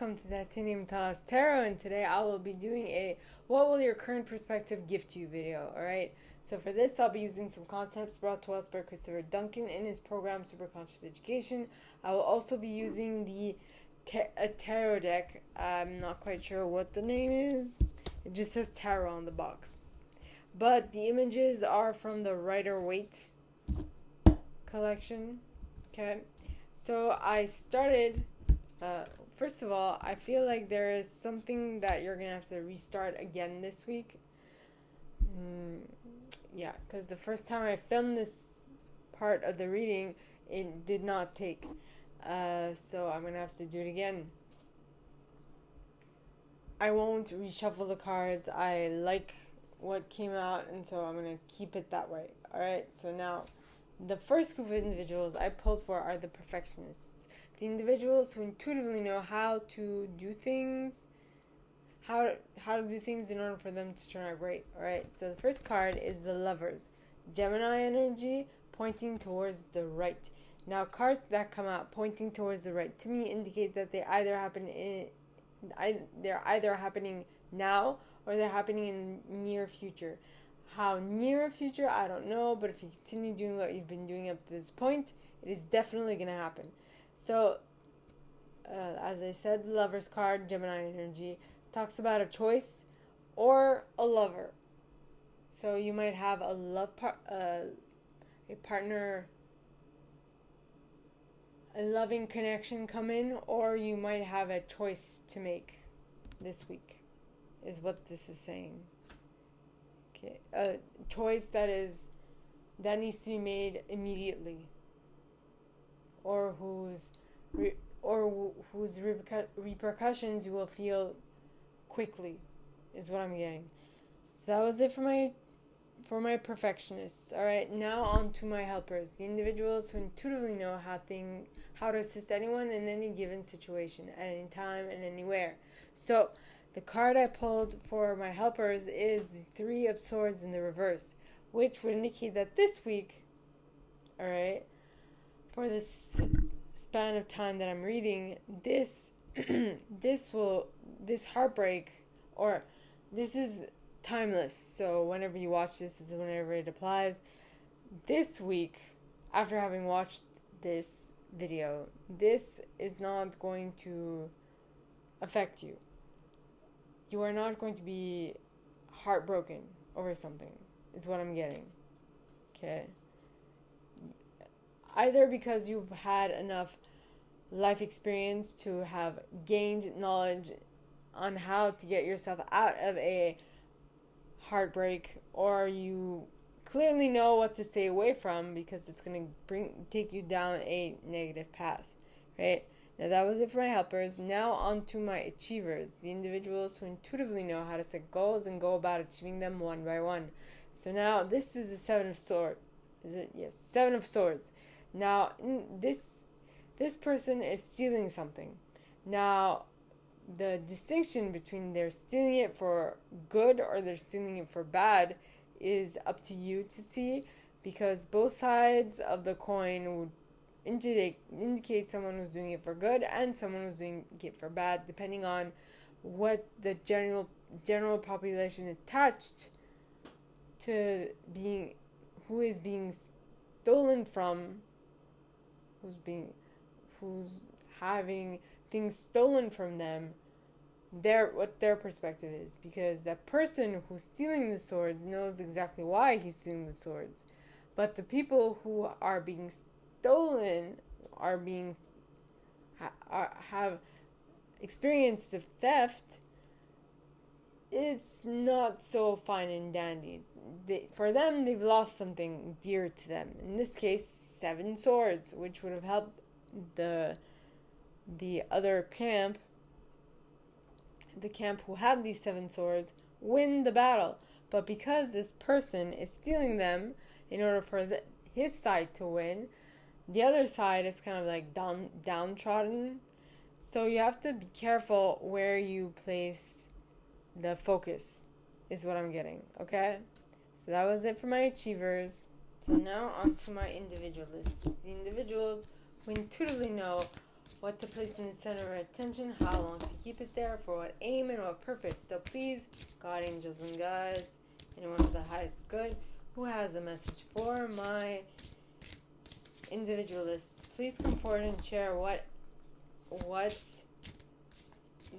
welcome to Titanium Talos Tarot, and today I will be doing a what will your current perspective gift you video, alright? So for this, I'll be using some concepts brought to us by Chris Duncan in his program Superconscious Education. I will also be using a tarot deck. I'm not quite sure what the name is. It just says tarot on the box. But the images are from the Rider-Waite collection. Okay, so I started... first of all, I feel like there is something that you're going to have to restart again this week. Yeah, because the first time I filmed this part of the reading, it did not take. So I'm going to have to do it again. I won't reshuffle the cards. I like what came out, and so I'm going to keep it that way. Alright, so now, the first group of individuals I pulled for are the perfectionists. The individuals who intuitively know how to do things, how to do things in order for them to turn out great. Alright, so the first card is the Lovers. Gemini energy pointing towards the right. Now, cards that come out pointing towards the right to me indicate that they're either happening now or they're happening in near future. How near future, I don't know, but if you continue doing what you've been doing up to this point, it is definitely going to happen. So, as I said, the Lover's card, Gemini energy, talks about a choice or a lover. So you might have a partner, a loving connection come in, or you might have a choice to make this week, is what this is saying. Okay, a choice that needs to be made immediately, or whose repercussions you will feel quickly, is what I'm getting. So that was it for my perfectionists. All right, now on to my helpers, the individuals who intuitively know how to assist anyone in any given situation, at any time and anywhere. So the card I pulled for my helpers is the Three of Swords in the reverse, which would indicate that this week, all right, for this span of time that I'm reading, this heartbreak, or this is timeless, so whenever you watch this is whenever it applies. This week, after having watched this video, this is not going to affect you. You are not going to be heartbroken over something, is what I'm getting. Okay? Either because you've had enough life experience to have gained knowledge on how to get yourself out of a heartbreak, or you clearly know what to stay away from because it's going to take you down a negative path, right? Now that was it for my helpers. Now on to my achievers, the individuals who intuitively know how to set goals and go about achieving them one by one. So now this is the Seven of Swords. Is it? Yes, Seven of Swords. Now this person is stealing something. Now the distinction between they're stealing it for good or they're stealing it for bad is up to you to see, because both sides of the coin would indicate someone who's doing it for good and someone who's doing it for bad, depending on what the general population attached to being, who is being stolen from, who's having things stolen from them, what their perspective is, because that person who's stealing the swords knows exactly why he's stealing the swords, but the people who are being stolen have experienced the theft. It's not so fine and dandy. For them, they've lost something dear to them. In this case, 7 swords, which would have helped the other camp, the camp who had these 7 swords, win the battle. But because this person is stealing them in order for his side to win, the other side is kind of like downtrodden. So you have to be careful where you place the focus, is what I'm getting. Okay? So that was it for my achievers. So now on to my individualists. The individuals who intuitively know what to place in the center of attention, how long to keep it there, for what aim and what purpose. So please, God, angels, and guides, anyone with the highest good, who has a message for my individualists, please come forward and share what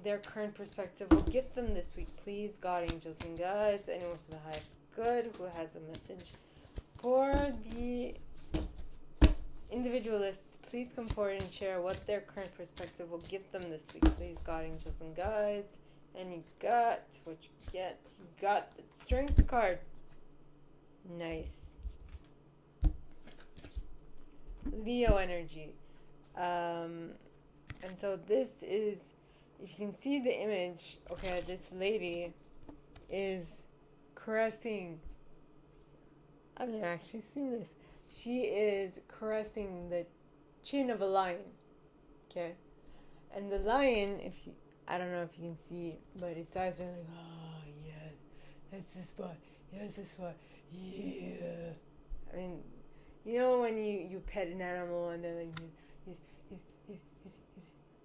their current perspective will gift them this week. Please, God, angels, and guides, anyone with the highest good, who has a message for the individualists, please come forward and share what their current perspective will give them this week. Please, God, angels, and guides. And you got what you get. You got the strength card. Nice. Leo energy. And so this is, if you can see the image, okay, this lady is caressing. I've never actually seen this. She is caressing the chin of a lion, okay? And the lion, I don't know if you can see, but its eyes are like, oh, yeah, that's the spot, yes, this spot, yeah. I mean, you know when you pet an animal and they're like, yes,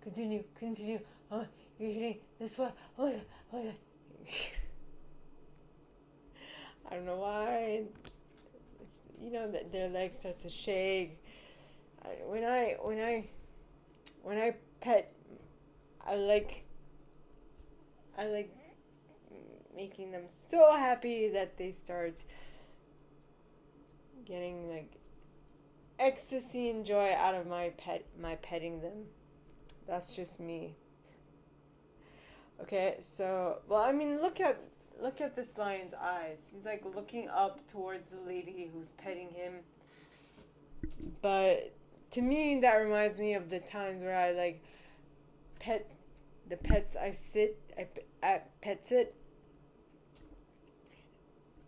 continue, oh, you're hitting this spot, oh my God. I don't know why. You know that their leg starts to shake. When I pet, I like making them so happy that they start getting like ecstasy and joy out of my petting them. That's just me. Okay, so well, I mean, look at this lion's eyes. He's like looking up towards the lady who's petting him. But to me, that reminds me of the times where I like pet the pets I pet sit.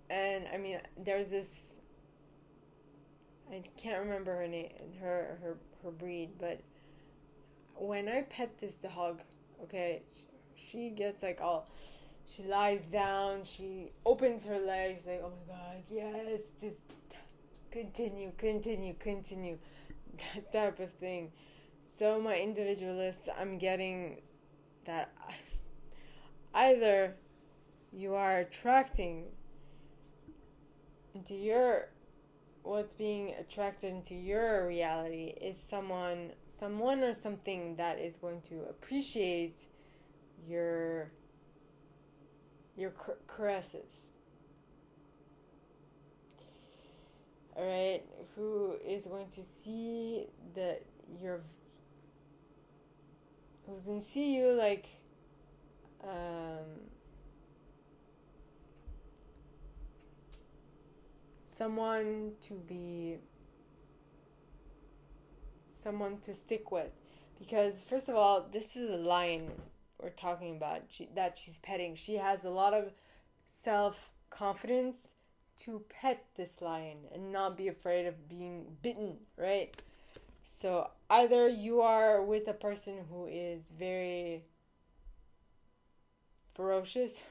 And I mean, there's this, I can't remember her name, her breed, but when I pet this dog, okay, she gets like all, she lies down, she opens her legs, like, oh my God, yes, just continue, that type of thing. So my individualists, I'm getting that either you are attracting into what's being attracted into your reality is someone or something that is going to appreciate your caresses. Alright, who is going to see who's going to see you like someone to stick with. Because first of all, this is a lion we're talking about that she's petting. She has a lot of self-confidence to pet this lion and not be afraid of being bitten, right? So either you are with a person who is very ferocious,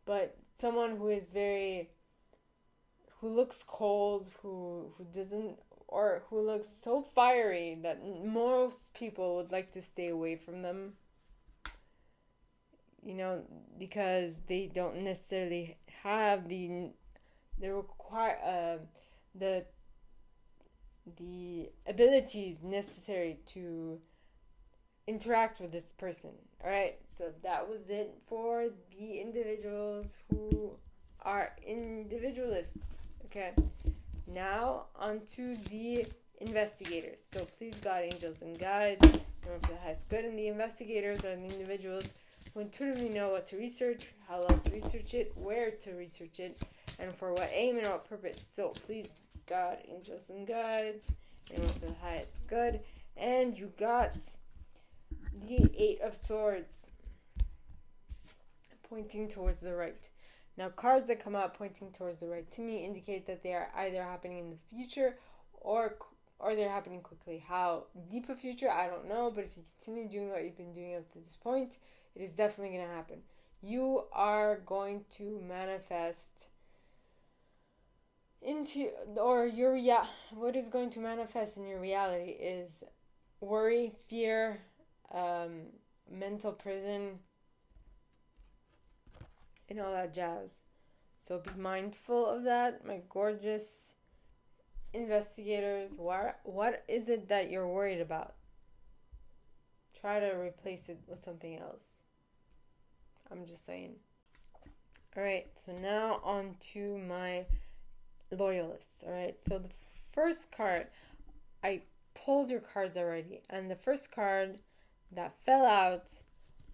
but someone who looks cold, who doesn't, or who looks so fiery that most people would like to stay away from them. You know, because they don't necessarily have the abilities necessary to interact with this person. Alright, so that was it for the individuals who are individualists. Okay, now on to the investigators. So please, God, angels, and guides, for the highest good. And the investigators are the individuals who intuitively know what to research, how long to research it, where to research it, and for what aim and what purpose. So please, God, angels, and guides, and for the highest good. And you got the Eight of Swords pointing towards the right. Now, cards that come out pointing towards the right to me indicate that they are either happening in the future or they're happening quickly. How deep a future, I don't know, but if you continue doing what you've been doing up to this point, it is definitely going to happen. You are going to manifest into, what is going to manifest in your reality is worry, fear, mental prison, and all that jazz. So be mindful of that, my gorgeous investigators. What is it that you're worried about? Try to replace it with something else. I'm just saying. Alright, so now on to my loyalists. Alright, so the first card, I pulled your cards already, and the first card that fell out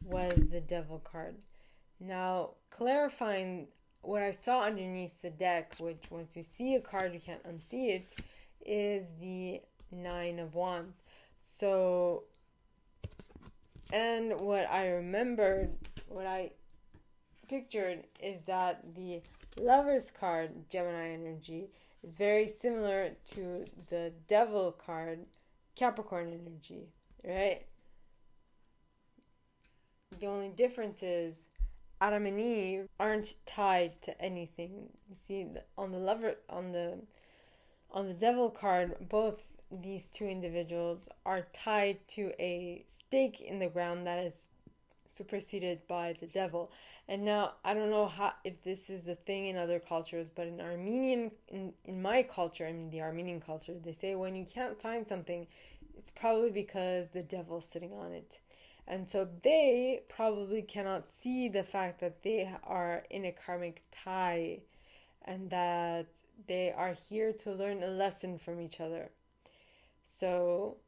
was the Devil card. Now, clarifying what I saw underneath the deck, which once you see a card, you can't unsee it, is the Nine of Wands. So, and what I remembered, what I pictured, is that the Lover's card, Gemini energy, is very similar to the Devil card, Capricorn energy, right? The only difference is Adam and Eve aren't tied to anything. You see, on the Devil card, both these two individuals are tied to a stake in the ground that is superseded by the devil. And now I don't know if this is a thing in other cultures, but in my culture, in the Armenian culture, they say when you can't find something, it's probably because the devil's sitting on it. And so they probably cannot see the fact that they are in a karmic tie and that they are here to learn a lesson from each other. So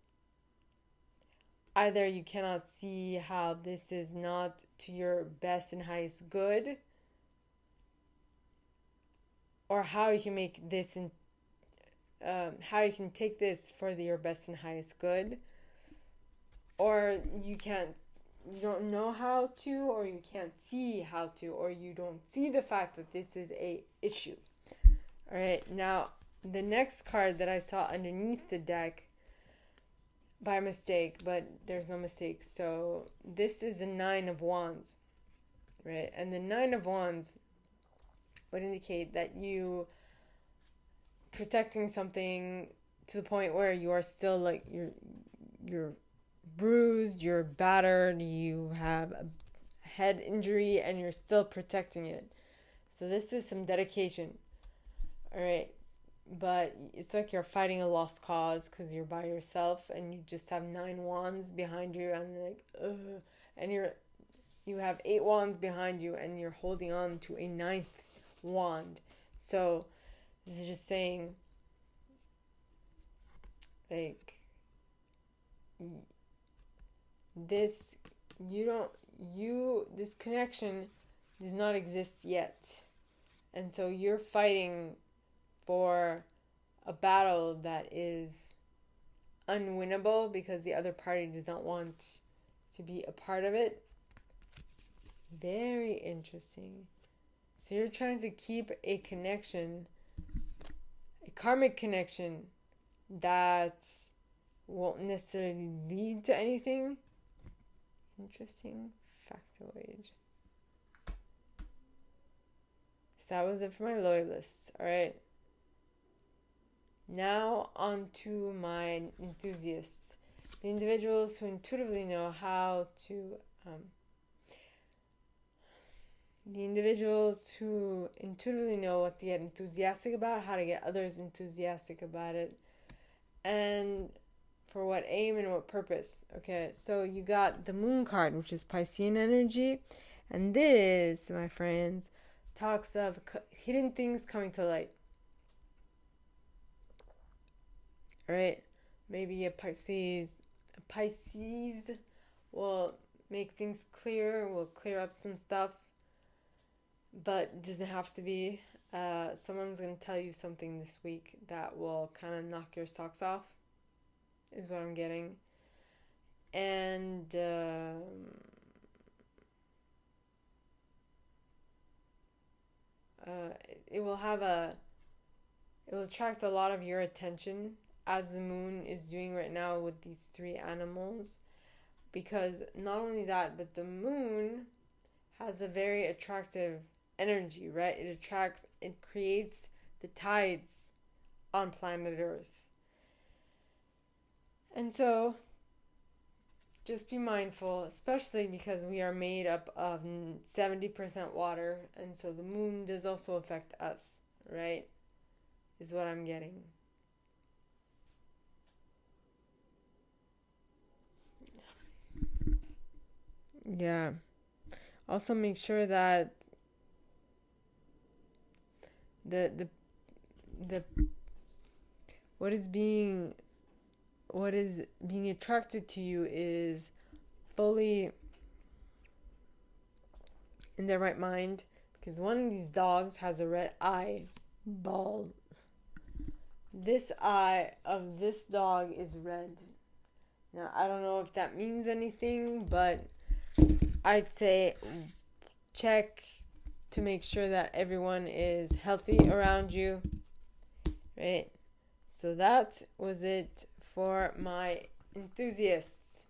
either you cannot see how this is not to your best and highest good, or how you can make this how you can take this for your best and highest good, or you don't know how to, or you can't see how to, or you don't see the fact that this is a issue. All right, now the next card that I saw underneath the deck by mistake, but there's no mistake. So this is the Nine of Wands, right? And the Nine of Wands would indicate that you protecting something to the point where you are still like you're bruised, you're battered, you have a head injury, and you're still protecting it. So this is some dedication. All right. But it's like you're fighting a lost cause because you're by yourself and you just have 9 wands behind you, and like, and you have 8 wands behind you and you're holding on to a 9th wand. So this is just saying, like, this this connection does not exist yet, and so you're fighting for a battle that is unwinnable because the other party does not want to be a part of it. Very interesting. So you're trying to keep a connection, a karmic connection that won't necessarily lead to anything. Interesting factoid. So that was it for my loyalists. All right. Now on to my enthusiasts, the individuals who intuitively know how to, the individuals who intuitively know what to get enthusiastic about, how to get others enthusiastic about it, and for what aim and what purpose. Okay, so you got the Moon card, which is Piscean energy, and this, my friends, talks of hidden things coming to light. Right? Maybe a Pisces will make things clear, will clear up some stuff, but it doesn't have to be. Someone's going to tell you something this week that will kind of knock your socks off, is what I'm getting. And it will attract a lot of your attention, as the moon is doing right now with these 3 animals, because not only that, but the moon has a very attractive energy, right? It creates the tides on planet Earth. And so just be mindful, especially because we are made up of 70% water, and so the moon does also affect us, right? Is what I'm getting. Yeah. Also make sure that the the what is being attracted to you is fully in their right mind, because one of these dogs has a red eye ball. This eye of this dog is red. Now, I don't know if that means anything, but I'd say check to make sure that everyone is healthy around you, right? So that was it for my enthusiasts.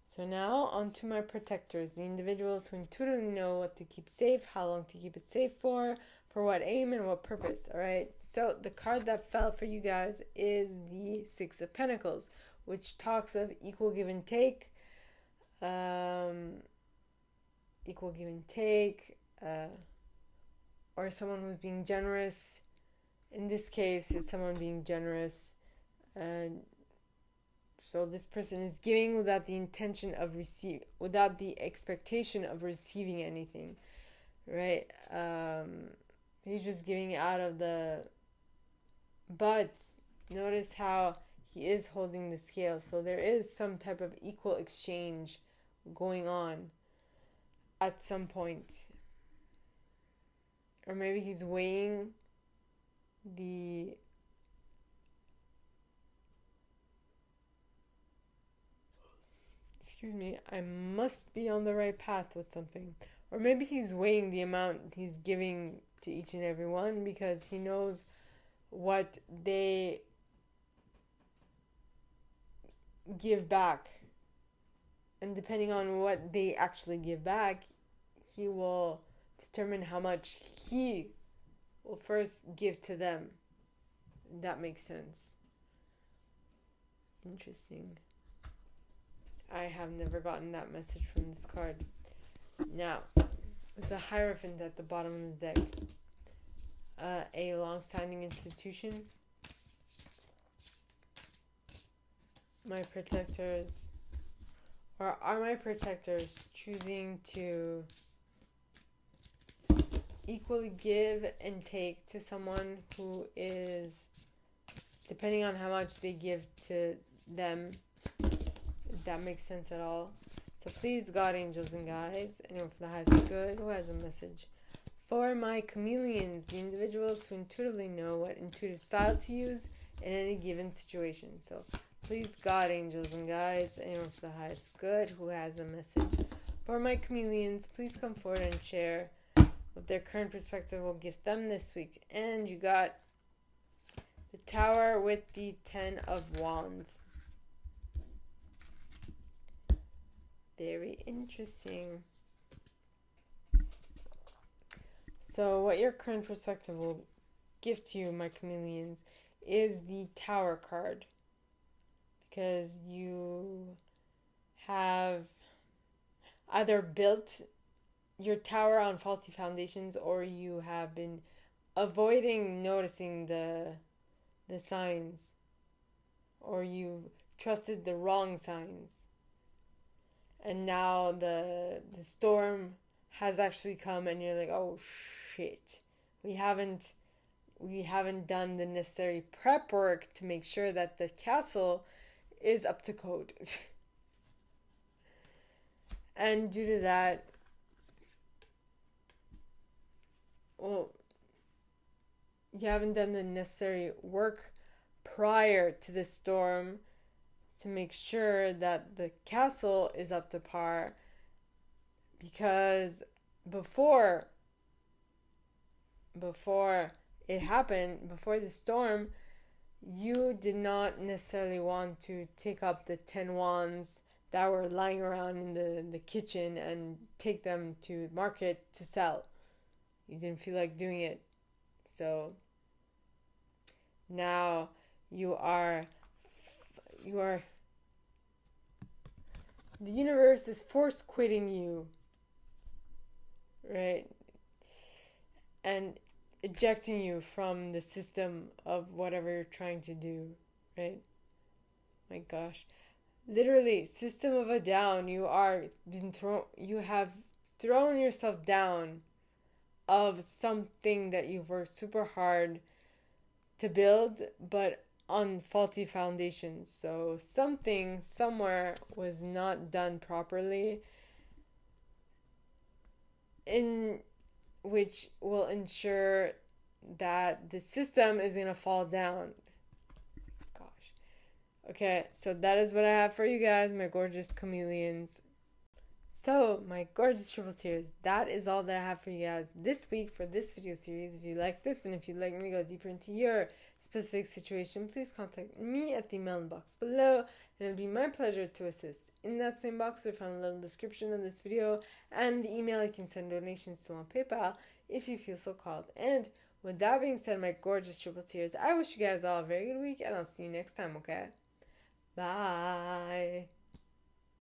So now on to my protectors, the individuals who intuitively know what to keep safe, how long to keep it safe for what aim and what purpose, all right? So the card that fell for you guys is the Six of Pentacles, which talks of equal give and take, or someone who's being generous. In this case, it's someone being generous. So this person is giving without the intention of without the expectation of receiving anything, right? He's just giving out of the. But notice how he is holding the scale. So there is some type of equal exchange going on at some point. Or maybe he's weighing the I must be on the right path with something. Or maybe he's weighing the amount he's giving to each and every one, because he knows what they give back. And depending on what they actually give back, he will determine how much he will first give to them. That makes sense. Interesting. I have never gotten that message from this card. Now, with the Hierophant at the bottom of the deck, a long-standing institution. My protectors, or are my protectors choosing to equally give and take to someone who is, depending on how much they give to them, if that makes sense at all. So please, God, angels, and guides, anyone from the highest good who has a message. For my chameleons, the individuals who intuitively know what intuitive style to use in any given situation. So please, God, angels, and guides, anyone from the highest good who has a message. For my chameleons, please come forward and share what their current perspective will gift them this week. And you got the Tower with the 10 of Wands. Very interesting. So what your current perspective will gift you, my chameleons, is the Tower card. Because you have either built your tower on faulty foundations, or you have been avoiding noticing the signs, or you've trusted the wrong signs. And now the storm has actually come, and you're like, oh shit, we haven't done the necessary prep work to make sure that the castle is up to code. And due to that, well, you haven't done the necessary work prior to the storm to make sure that the castle is up to par, because before it happened, before the storm, you did not necessarily want to take up the 10 wands that were lying around in the kitchen and take them to market to sell. You didn't feel like doing it. So now you are The universe is force quitting you, right? And ejecting you from the system of whatever you're trying to do, right? My gosh. Literally, system of a down, you have thrown yourself down of something that you've worked super hard to build, but on faulty foundations. So something somewhere was not done properly, in which will ensure that the system is gonna fall down. Gosh. Okay, so that is what I have for you guys, my gorgeous chameleons. So, my gorgeous triple tears, that is all that I have for you guys this week for this video series. If you like this and if you'd like me to go deeper into your specific situation, please contact me at the email box below, and it'll be my pleasure to assist. In that same box, you'll find a little description of this video and the email you can send donations to on PayPal if you feel so called. And with that being said, my gorgeous triple tears, I wish you guys all a very good week, and I'll see you next time, okay? Bye.